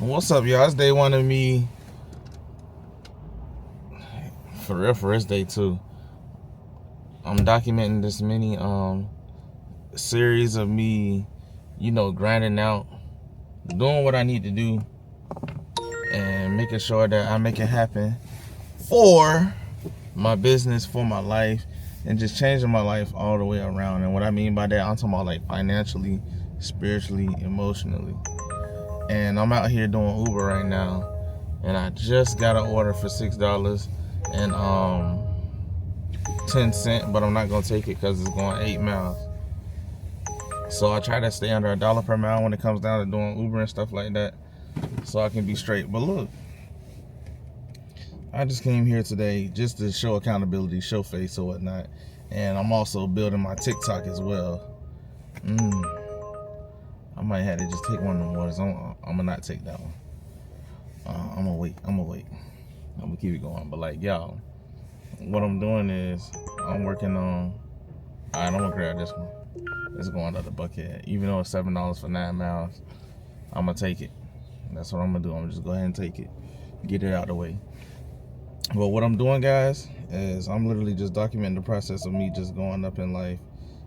What's up, y'all? It's day one of me. For real, it's day two. I'm documenting this mini series of me, grinding out, doing what I need to do, and making sure that I make it happen for my business, for my life, and just changing my life all the way around. And what I mean by that, I'm talking about like financially, spiritually, emotionally. And I'm out here doing Uber right now, and I just got an order for $6 and 10 cents, but I'm not gonna take it because it's going 8 miles. So I try to stay under $1 per mile when it comes down to doing Uber and stuff like that, so I can be straight. But look, I just came here today just to show accountability, show face or whatnot, and I'm also building my TikTok as well. I might have to just take one of them waters. I'm gonna not take that one. I'm gonna wait. I'm gonna keep it going. But like, y'all, what I'm doing is I'm working on. Alright, I'm gonna grab this one. It's going out the bucket. Even though it's $7 for 9 miles, I'm gonna take it. That's what I'm gonna do. I'm gonna just go ahead and take it, get it out of the way. But what I'm doing, guys, is I'm literally just documenting the process of me just going up in life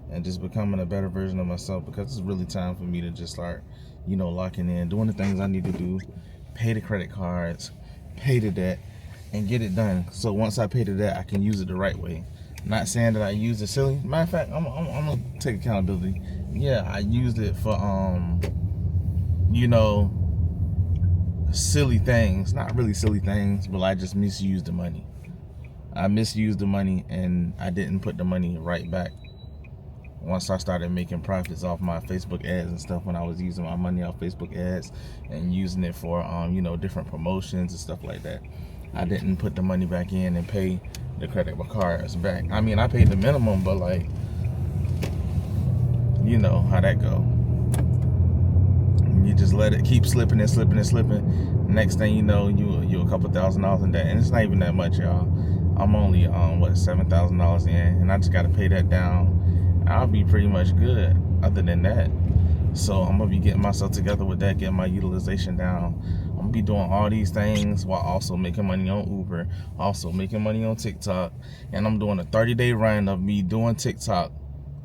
and just becoming a better version of myself, because it's really time for me to just start, locking in, doing the things I need to do, pay the credit cards, pay the debt, and get it done. So once I pay the debt, I can use it the right way. Not saying that I used it silly. Matter of fact, I'm gonna take accountability. Yeah, I used it for silly things. Not really silly things, but I just misused the money. I misused the money, and I didn't put the money right back. Once I started making profits off my Facebook ads and stuff, when I was using my money off Facebook ads and using it for different promotions and stuff like that, I didn't put the money back in and pay the credit cards back. I mean, I paid the minimum, but like, you know how that go. You just let it keep slipping and slipping and slipping. Next thing you know, you a couple $1,000s in debt, and it's not even that much, y'all. I'm only $7,000 in, and I just got to pay that down. I'll be pretty much good. Other than that, so I'm gonna be getting myself together with that, getting my utilization down. I'm gonna be doing all these things while also making money on Uber, also making money on TikTok, and I'm doing a 30-day run of me doing TikTok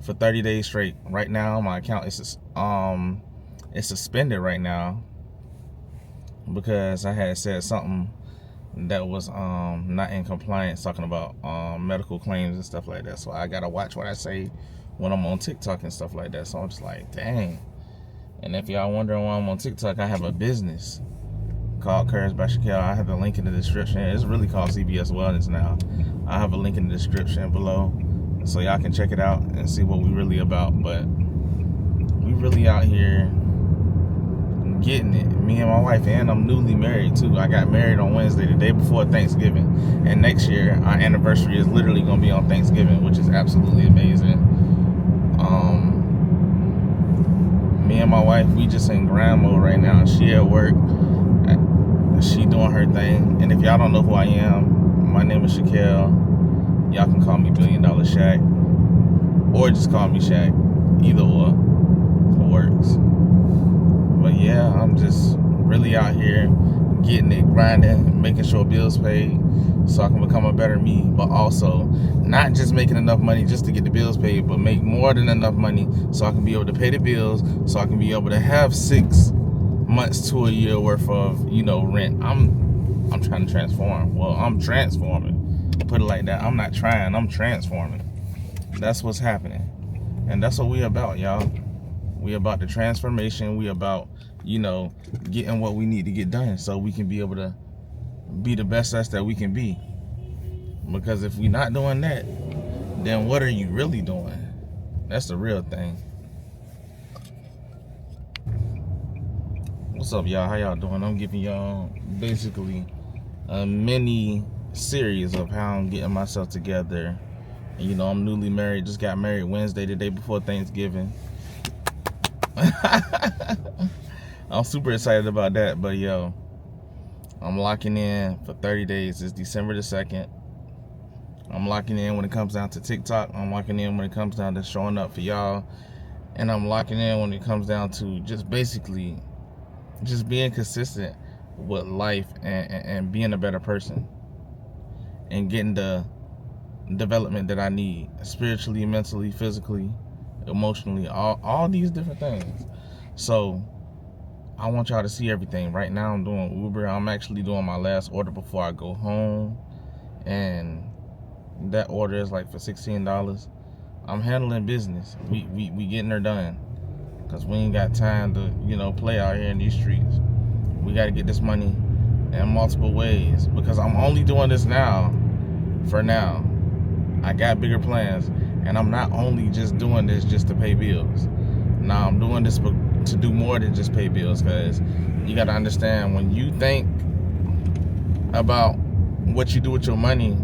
for 30 days straight. Right now, my account is it's suspended right now because I had said something that was not in compliance, talking about medical claims and stuff like that. So I gotta watch what I say when I'm on TikTok and stuff like that. So I'm just like, dang. And if y'all wondering why I'm on TikTok, I have a business called Courage by Shaquille. I have a link in the description. It's really called CBS Wellness now. I have a link in the description below, so y'all can check it out and see what we really about. But we really out here getting it, me and my wife, and I'm newly married too. I got married on Wednesday, the day before Thanksgiving, and next year our anniversary is literally gonna be on Thanksgiving, which is absolutely amazing. Me and my wife, we just in grind mode right now. She at work, she doing her thing, and if y'all don't know who I am, my name is Shaquille. Y'all can call me Million Dollar Shaq, or just call me Shaq. Either or works. But yeah, I'm just really out here getting it, grinding, making sure bills paid so I can become a better me, but also not just making enough money just to get the bills paid, but make more than enough money so I can be able to pay the bills, so I can be able to have 6 months to a year worth of, rent. I'm trying to transform. Well, I'm transforming. Put it like that. I'm not trying, I'm transforming. That's what's happening. And that's what we about, y'all. We about the transformation. We about, getting what we need to get done so we can be able to be the best us that we can be. Because if we're not doing that, then what are you really doing? That's the real thing. What's up, y'all? How y'all doing? I'm giving y'all basically a mini series of how I'm getting myself together. And, I'm newly married. Just got married Wednesday, the day before Thanksgiving. I'm super excited about that, but yo, I'm locking in for 30 days. It's December the 2nd. I'm locking in when it comes down to TikTok. I'm locking in when it comes down to showing up for y'all. And I'm locking in when it comes down to just basically just being consistent with life and being a better person and getting the development that I need spiritually, mentally, physically, emotionally, all these different things. So I want y'all to see everything. Right now I'm doing Uber. I'm actually doing my last order before I go home, and that order is like for $16. I'm handling business. We getting her done, because we ain't got time to play out here in these streets. We got to get this money in multiple ways, because I'm only doing this now for now. I got bigger plans, and I'm not only just doing this just to pay bills. Now I'm doing this to do more than just pay bills, because you got to understand, when you think about what you do with your money,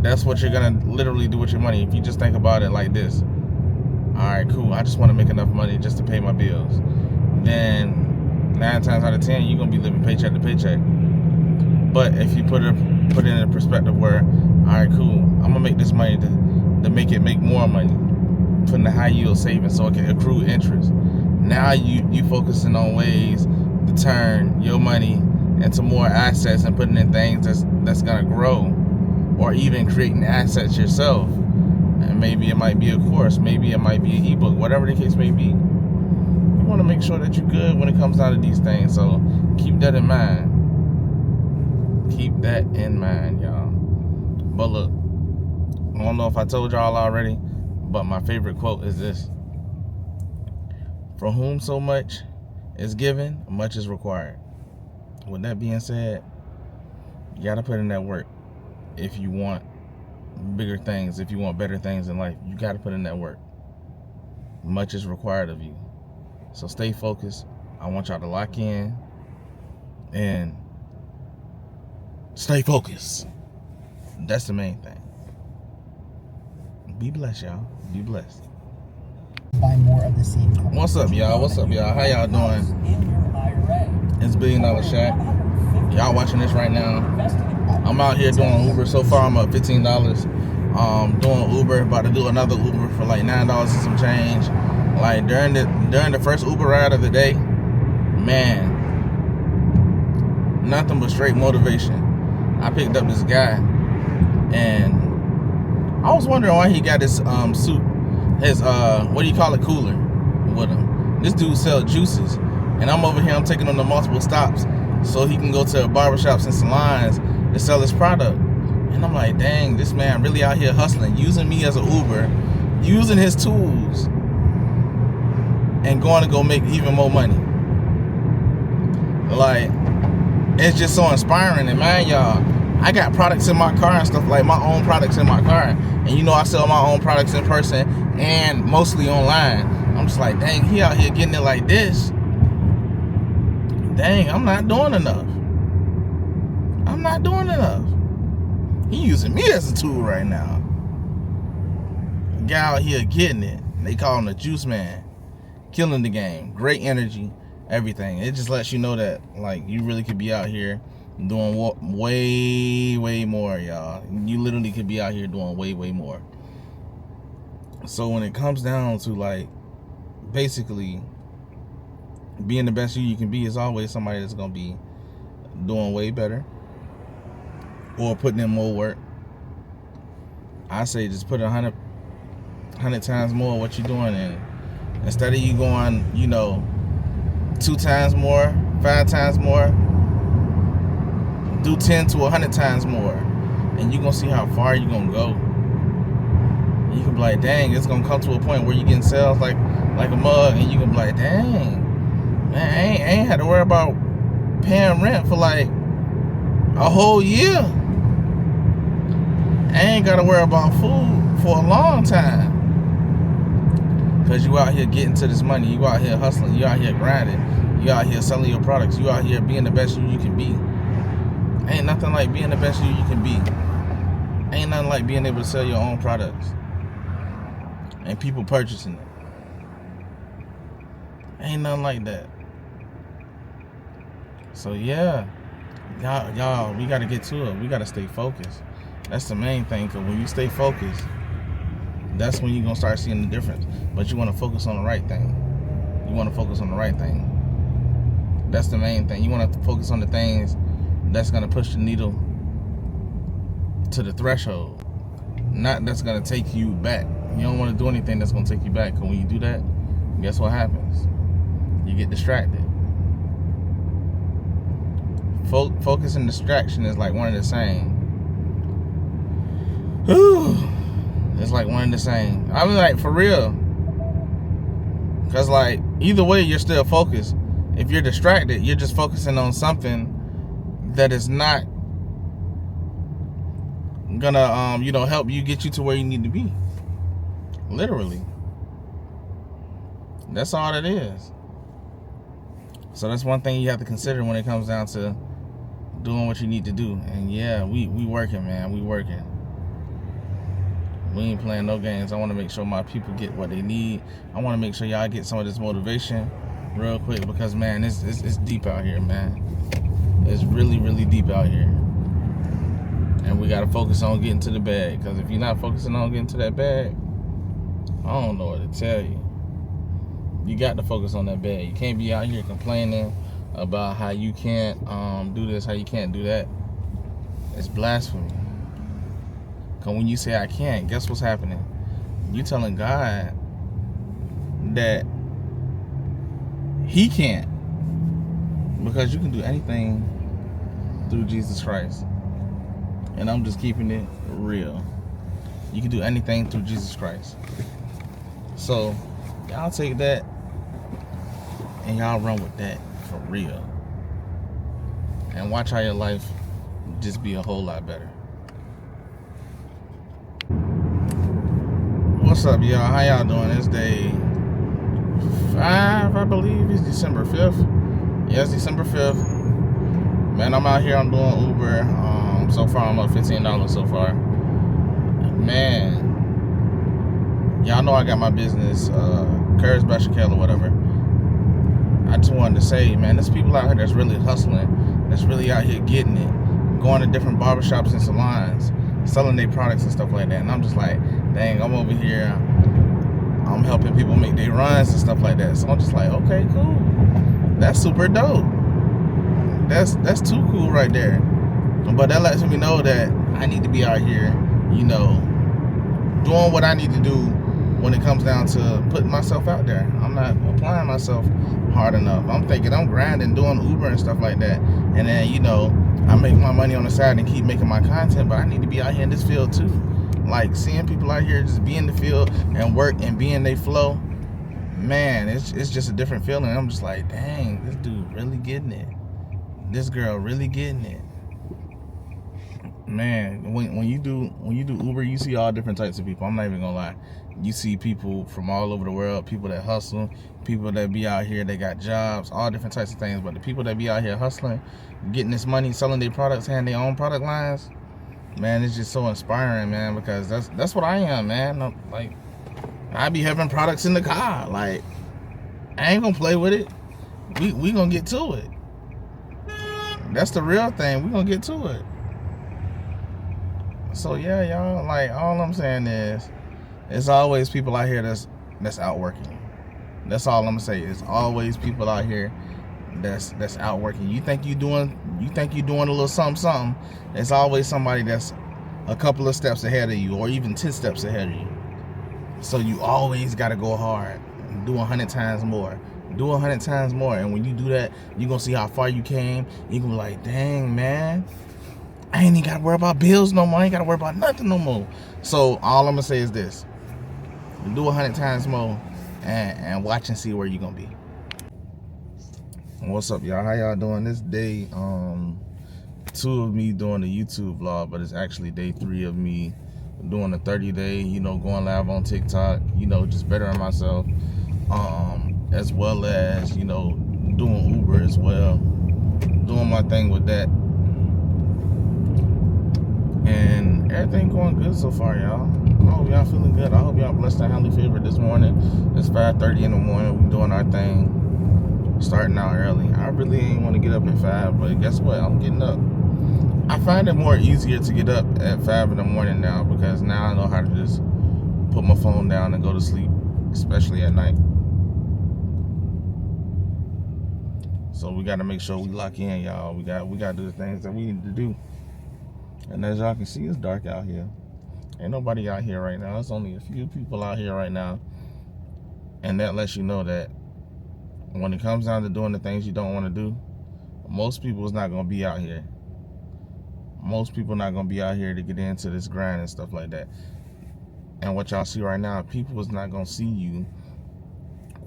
that's what you're going to literally do with your money. If you just think about it like this: all right, cool, I just want to make enough money just to pay my bills. Then 9 times out of 10, you're going to be living paycheck to paycheck. But if you put it in a perspective where, all right, cool, I'm going to make this money to make more money, putting the high yield savings so it can accrue interest. Now you focusing on ways to turn your money into more assets and putting in things that's going to grow, or even creating assets yourself. And maybe it might be a course, maybe it might be an ebook, whatever the case may be. You want to make sure that you're good when it comes down to these things. So keep that in mind. Keep that in mind, y'all. But look, I don't know if I told y'all already, but my favorite quote is this: "For whom so much is given, much is required." With that being said, you got to put in that work. If you want bigger things, if you want better things in life, you got to put in that work. Much is required of you. So stay focused. I want y'all to lock in and stay focused. That's the main thing. Be blessed, y'all. Be blessed. Buy more of the same. What's up, y'all? What's up, y'all? How y'all doing? It's Million Dollar Shack. Y'all watching this right now. I'm out here doing Uber. So far, I'm up $15. Doing Uber. About to do another Uber for like $9 and some change. Like during the first Uber ride of the day, man, nothing but straight motivation. I picked up this guy, and I was wondering why he got his suit, his what do you call it, cooler with him. This dude sells juices, and I'm over here, I'm taking him to multiple stops so he can go to barbershops and salons to sell his product. And I'm like, dang, this man really out here hustling, using me as an Uber, using his tools, and going to go make even more money. Like, it's just so inspiring. And man, y'all, I got products in my car and stuff, like my own products in my car. And I sell my own products in person and mostly online. I'm just like, dang, he out here getting it like this. Dang, I'm not doing enough. I'm not doing enough. He using me as a tool right now. Guy out here getting it. They call him the juice man. Killing the game. Great energy. Everything. It just lets you know that, like, you really could be out here doing way more, y'all. You literally could be out here doing way more. So when it comes down to, like, basically being the best you can be, is always somebody that's gonna be doing way better or putting in more work. I say just put 100 times more what you're doing in. Instead of you going, 2 times more, 5 times more, do 10 to 100 times more, and you're gonna see how far you're gonna go. You can be like, dang, it's gonna come to a point where you getting sales like a mug, and you can be like, dang, man, I ain't had to worry about paying rent for like a whole year. I ain't gotta worry about food for a long time. Because you out here getting to this money. You out here hustling. You out here grinding. You out here selling your products. You out here being the best you can be. Ain't nothing like being the best you can be. Ain't nothing like being able to sell your own products and people purchasing it. Ain't nothing like that. So yeah, y'all, we got to get to it. We got to stay focused. That's the main thing, because when you stay focused, that's when you're going to start seeing the difference. But you want to focus on the right thing. You want to focus on the right thing. That's the main thing. You want to focus on the things that's going to push the needle to the threshold, not that's going to take you back. You don't want to do anything that's going to take you back, because when you do that, guess what happens? You get distracted. Focus and distraction is like one and the same. It's like one and the same. I mean, like, for real. Because, like, either way, you're still focused. If you're distracted, you're just focusing on something that is not gonna, help you get you to where you need to be. Literally. That's all it is. So that's one thing you have to consider when it comes down to doing what you need to do. And yeah, we working, man. We working. We ain't playing no games. I want to make sure my people get what they need. I want to make sure y'all get some of this motivation real quick, because, man, it's deep out here, man. It's really, really deep out here. And we got to focus on getting to the bag, because if you're not focusing on getting to that bag, I don't know what to tell you. You got to focus on that bag. You can't be out here complaining about how you can't do this, how you can't do that. It's blasphemy. Because when you say I can't, guess what's happening? You telling God that He can't, because you can do anything through Jesus Christ. And I'm just keeping it real. You can do anything through Jesus Christ. So y'all take that and y'all run with that for real. And watch how your life just be a whole lot better. What's up, y'all? How y'all doing? It's day 5, I believe. It's December 5th. Yeah, it's December 5th. Man, I'm out here. I'm doing Uber. So far, I'm up $15 so far. Man, y'all know I got my business, Courage by Shaquille or whatever. I just wanted to say, man, there's people out here that's really hustling, that's really out here getting it, going to different barbershops and salons, selling their products and stuff like that. And I'm just like, dang, I'm over here, I'm helping people make their runs and stuff like that. So I'm just like, okay, cool. That's super dope. That's too cool right there. But that lets me know that I need to be out here, doing what I need to do when it comes down to putting myself out there. I'm not applying myself hard enough. I'm thinking I'm grinding, doing Uber and stuff like that. And then, I make my money on the side and keep making my content, but I need to be out here in this field too. Like, seeing people out here just be in the field and work and be in their flow, man, it's just a different feeling. I'm just like, dang, this dude really getting it. This girl really getting it. Man, when you do Uber, you see all different types of people. I'm not even gonna lie. You see people from all over the world, people that hustle, people that be out here, they got jobs, all different types of things. But the people that be out here hustling, getting this money, selling their products, having their own product lines, man, it's just so inspiring, man, because that's what I am, man. Like, I be having products in the car. Like, I ain't gonna play with it. We gonna get to it. That's the real thing. We gonna get to it. So yeah, y'all, like, all I'm saying is, it's always people out here that's out working. That's all I'm gonna say. It's always people out here that's out working. You think you doing a little something. It's always somebody that's a couple of steps ahead of you, or even 10 steps ahead of you. So you always gotta go hard. Do 100 times more. Do 100 times more. And when you do that, you're gonna see how far you came. You're gonna be like, dang, man, I ain't even gotta worry about bills no more. I ain't gotta worry about nothing no more. So all I'm gonna say is this: do 100 times more, and watch and see where you're gonna be. What's up, y'all? How y'all doing? This day 2 of me doing the YouTube vlog, but it's actually day 3 of me doing a 30-day, going live on TikTok, just bettering myself, as well as, doing Uber as well, doing my thing with that. And everything going good so far, y'all. I hope y'all feeling good. I hope y'all blessed and highly favored this morning. It's 5:30 in the morning. We're doing our thing, starting out early. I really ain't want to get up at 5, but guess what? I'm getting up. I find it more easier to get up at 5 in the morning now, because now I know how to just put my phone down and go to sleep, especially at night. So we got to make sure we lock in, y'all. We got to do the things that we need to do. And as y'all can see, it's dark out here. Ain't nobody out here right now. There's only a few people out here right now. And that lets you know that when it comes down to doing the things you don't want to do, most people is not going to be out here. Most people not going to be out here to get into this grind and stuff like that. And what y'all see right now, people is not going to see you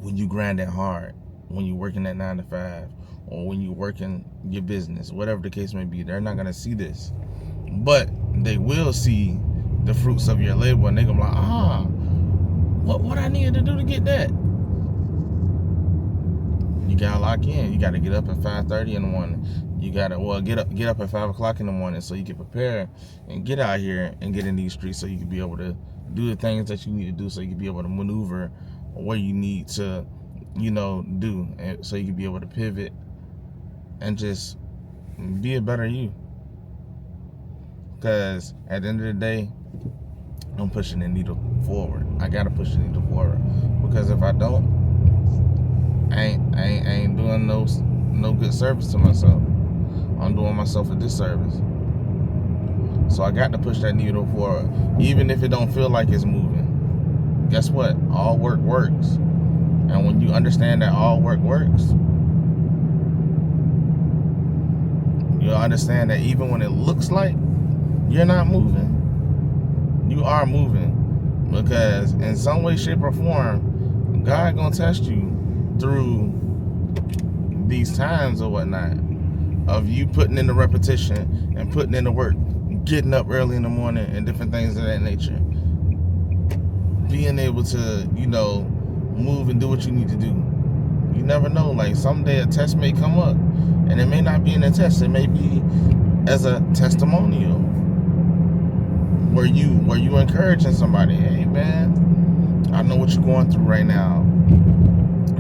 when you grind that hard, when you working that 9 to 5, or when you working your business, whatever the case may be. They're not going to see this. But they will see the fruits of your labor, and they're going to be like, what I needed to do to get that? You got to lock in. You got to get up at 5:30 in the morning. You got to, get up at 5 o'clock in the morning so you can prepare and get out here and get in these streets so you can be able to do the things that you need to do, so you can be able to maneuver where you need to, do, and so you can be able to pivot and just be a better you. Because at the end of the day, I'm pushing the needle forward. I gotta push the needle forward, because if I don't, I ain't doing no good service to myself. I'm doing myself a disservice. So I got to push that needle forward, even if it don't feel like it's moving. Guess what? All work works. And when you understand that all work works, you'll understand that even when it looks like you're not moving, you are moving. Because in some way, shape, or form, God gonna test you through these times or whatnot, of you putting in the repetition and putting in the work, getting up early in the morning and different things of that nature. Being able to, move and do what you need to do. You never know. Like, someday a test may come up, and it may not be in a test. It may be as a testimonial, where you encouraging somebody. Hey man, I know what you're going through right now.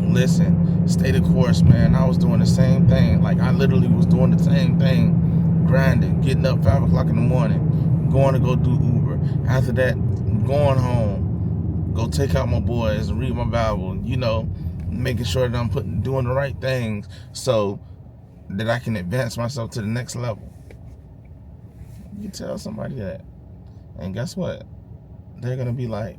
Listen, stay the course, man. I was doing the same thing. Like, I literally was doing the same thing, grinding, getting up 5 o'clock in the morning, going to go do Uber. After that, going home, go take out my boys and read my Bible, making sure that I'm doing the right things so that I can advance myself to the next level. You tell somebody that, and guess what? They're going to be like,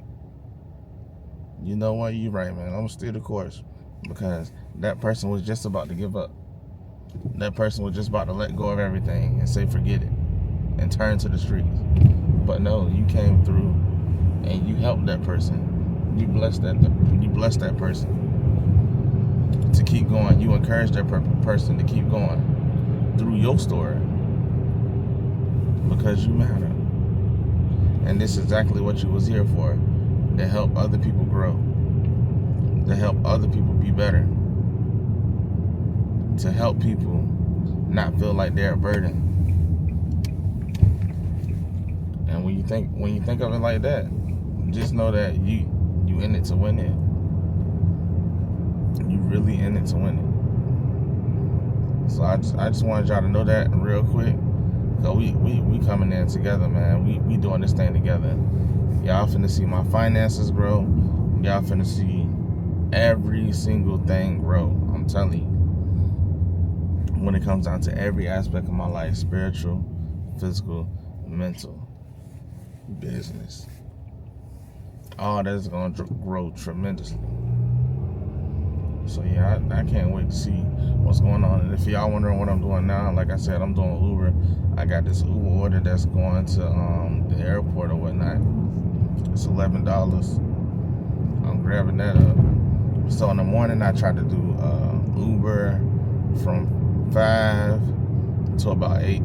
you know what, you're right, man. I'm going to steer the course. Because that person was just about to give up. That person was just about to let go of everything and say forget it and turn to the streets. But no, you came through and you helped that person. You blessed that person to keep going. You encouraged that person to keep going through your story, because you matter. And this is exactly what you was here for, to help other people grow, to help other people be better, to help people not feel like they're a burden. And when you think of it like that, just know that you in it to win it. You really in it to win it. So I just wanted y'all to know that real quick. So we coming in together, man. We doing this thing together. Y'all finna see my finances grow. Y'all finna see every single thing grow. I'm telling you. When it comes down to every aspect of my life, spiritual, physical, mental, business, all that is going to grow tremendously. So yeah, I can't wait to see what's going on. And if y'all wondering what I'm doing now, like I said, I'm doing Uber. I got this Uber order that's going to the airport or whatnot. It's $11. I'm grabbing that up. So in the morning, I tried to do Uber from 5 to about 8.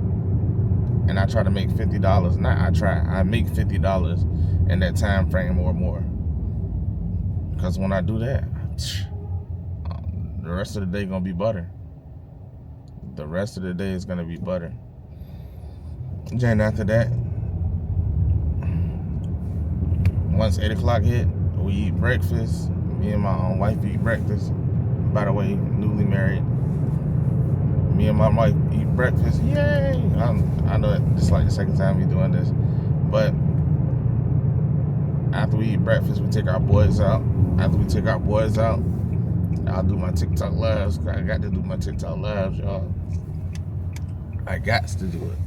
And I try to make $50. I make $50 in that time frame or more. Because when I do that, the rest of the day gonna be butter. The rest of the day is gonna be butter. Then after that, once 8 o'clock hit, we eat breakfast. Me and my wife eat breakfast. By the way, newly married. Me and my wife eat breakfast. Yay! I know this is like the second time we're doing this. But after we eat breakfast, we take our boys out. After we take our boys out, I'll do my TikTok lives. I got to do my TikTok lives, y'all. I got to do it.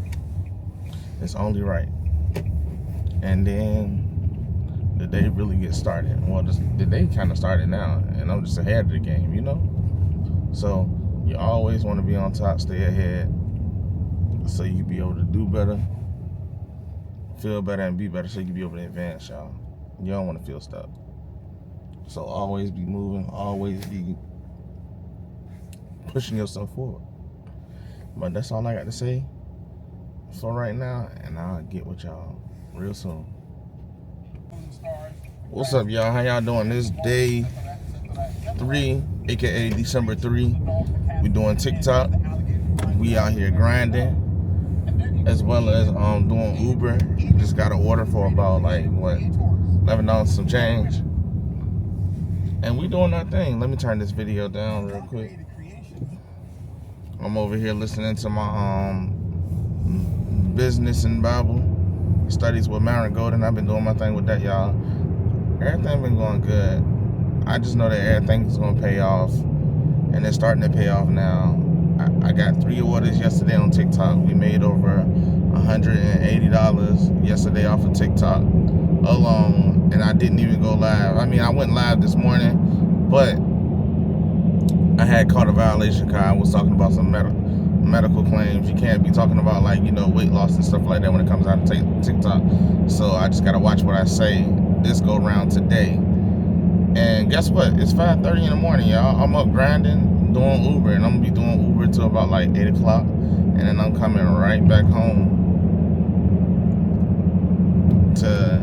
It's only right. And then the day really gets started. Well, the day kind of started now, and I'm just ahead of the game, you know? So you always want to be on top, stay ahead, so you can be able to do better, feel better, and be better, so you can be able to advance, y'all. You don't want to feel stuck. So always be moving, always be pushing yourself forward. But that's all I got to say for right now, and I'll get with y'all real soon. What's up, y'all? How y'all doing? This day 3, aka December 3. We doing TikTok. We out here grinding, as well as doing Uber. Just got an order for about like what, $11 some change, and we doing our thing. Let me turn this video down real quick. I'm over here listening to my business and Bible studies with Maren Golden. I've been doing my thing with that, y'all. Everything been going good. I just know that everything's gonna pay off, and it's starting to pay off now. I got 3 orders yesterday on TikTok. We made over $180 yesterday off of TikTok alone, and I didn't even go live. I mean, I went live this morning, but I had caught a violation because I was talking about some medical claims. You can't be talking about, like, you know, weight loss and stuff like that when it comes out of TikTok. So I just gotta watch what I say this go round today. And guess what? It's 5:30 in the morning, y'all. I'm up grinding, doing Uber, and I'm gonna be doing Uber till about like 8 o'clock, and then I'm coming right back home to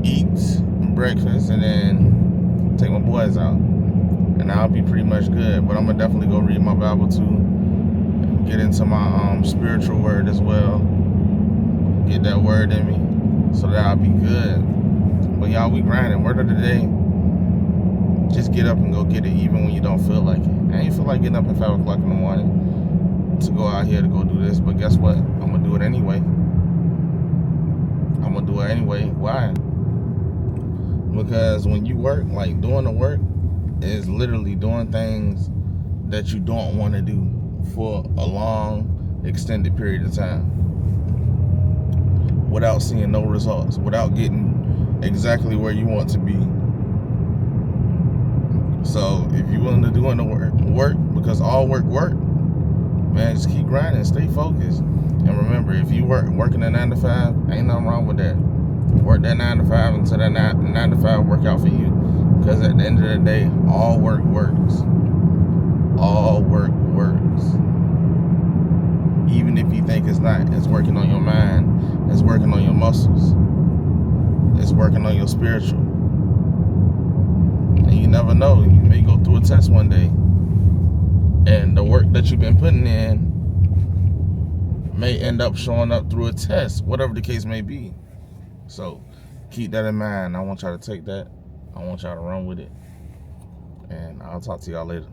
eat breakfast and then take my boys out, and I'll be pretty much good. But I'm gonna definitely go read my Bible too, get into my spiritual word as well, get that word in me, so that I'll be good. But y'all, we grinding. Word of the day: just get up and go get it, even when you don't feel like it. I ain't feel like getting up at 5 o'clock in the morning to go out here to go do this, but guess what? I'm gonna do it anyway. I'm gonna do it anyway. Why? Because when you work, like, doing the work is literally doing things that you don't want to do for a long, extended period of time without seeing no results, without getting exactly where you want to be. So if you're willing to do the work, because all work, man, just keep grinding, stay focused. And remember, if you working a 9 to 5, ain't nothing wrong with that. Work that 9 to 5 until that 9 to 5 work out for you. Because at the end of the day, all work works. All work works. Even if you think it's not, it's working on your mind, it's working on your muscles, it's working on your spiritual. And you never know, you may go through a test one day, and the work that you've been putting in may end up showing up through a test, whatever the case may be. So keep that in mind. I want y'all to take that, I want y'all to run with it, and I'll talk to y'all later.